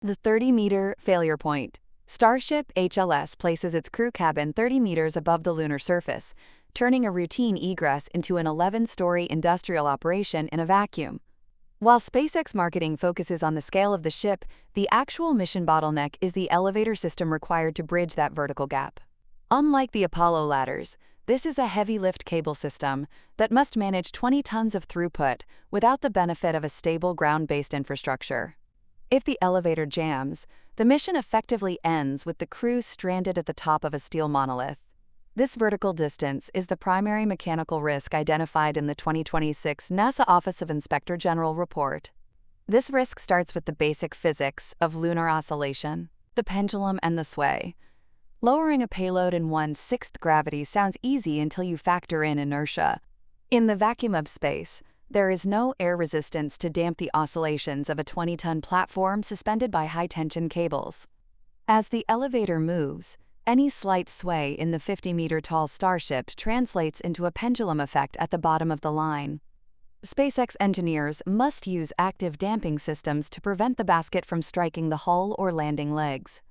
The 30-meter failure point. Starship HLS places its crew cabin 30 meters above the lunar surface, turning a routine egress into an 11-story industrial operation in a vacuum. While SpaceX marketing focuses on the scale of the ship, the actual mission bottleneck is the elevator system required to bridge that vertical gap. Unlike the Apollo ladders, this is a heavy-lift cable system that must manage 20 tons of throughput without the benefit of a stable ground-based infrastructure. If the elevator jams, the mission effectively ends with the crew stranded at the top of a steel monolith. This vertical distance is the primary mechanical risk identified in the 2026 NASA Office of Inspector General report. This risk starts with the basic physics of lunar oscillation, the pendulum, and the sway. Lowering a payload in 1/6 gravity sounds easy until you factor in inertia. In the vacuum of space, there is no air resistance to damp the oscillations of a 20-ton platform suspended by high-tension cables. As the elevator moves, any slight sway in the 50-meter-tall Starship translates into a pendulum effect at the bottom of the line. SpaceX engineers must use active damping systems to prevent the basket from striking the hull or landing legs.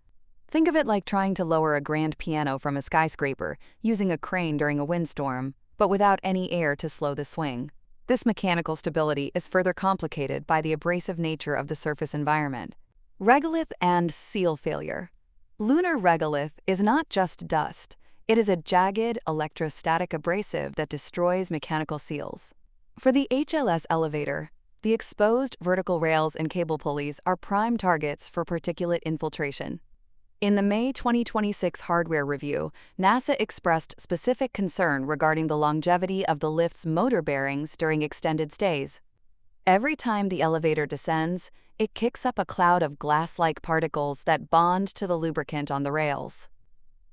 Think of it like trying to lower a grand piano from a skyscraper using a crane during a windstorm, but without any air to slow the swing. This mechanical stability is further complicated by the abrasive nature of the surface environment. Regolith and seal failure. Lunar regolith is not just dust. It is a jagged, electrostatic abrasive that destroys mechanical seals. For the HLS elevator, the exposed vertical rails and cable pulleys are prime targets for particulate infiltration. In the May 2026 hardware review, NASA expressed specific concern regarding the longevity of the lift's motor bearings during extended stays. Every time the elevator descends, it kicks up a cloud of glass-like particles that bond to the lubricant on the rails.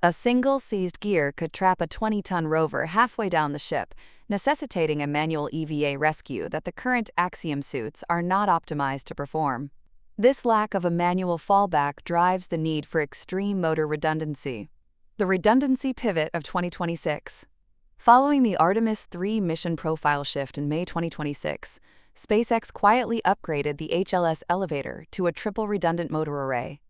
A single seized gear could trap a 20-ton rover halfway down the ship, necessitating a manual EVA rescue that the current Axiom suits are not optimized to perform. This lack of a manual fallback drives the need for extreme motor redundancy. The Redundancy Pivot of 2026. Following the Artemis 3 mission profile shift in May 2026, SpaceX quietly upgraded the HLS elevator to a triple redundant motor array.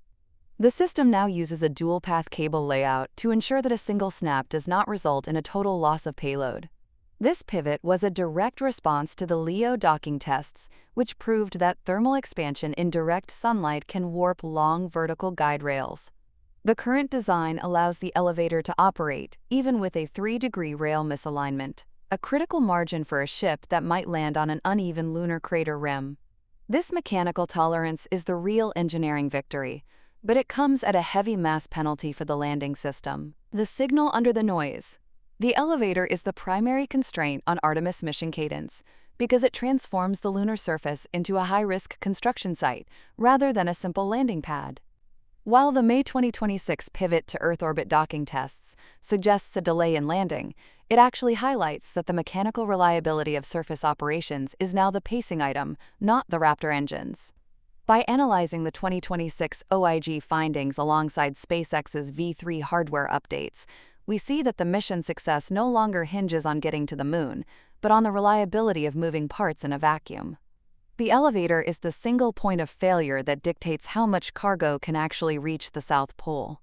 The system now uses a dual-path cable layout to ensure that a single snap does not result in a total loss of payload. This pivot was a direct response to the LEO docking tests, which proved that thermal expansion in direct sunlight can warp long vertical guide rails. The current design allows the elevator to operate even with a 3-degree rail misalignment, a critical margin for a ship that might land on an uneven lunar crater rim. This mechanical tolerance is the real engineering victory, but it comes at a heavy mass penalty for the landing system. The signal under the noise. The elevator is the primary constraint on Artemis mission cadence because it transforms the lunar surface into a high-risk construction site rather than a simple landing pad. While the May 2026 pivot to Earth orbit docking tests suggests a delay in landing, it actually highlights that the mechanical reliability of surface operations is now the pacing item, not the Raptor engines. By analyzing the 2026 OIG findings alongside SpaceX's V3 hardware updates, we see that the mission success no longer hinges on getting to the moon, but on the reliability of moving parts in a vacuum. The elevator is the single point of failure that dictates how much cargo can actually reach the South Pole.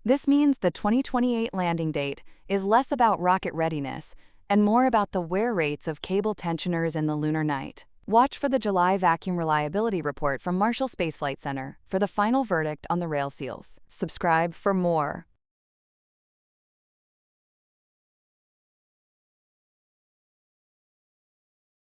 This means the 2028 landing date is less about rocket readiness and more about the wear rates of cable tensioners in the lunar night. Watch for the July vacuum reliability report from Marshall Space Flight Center for the final verdict on the rail seals. Subscribe for more.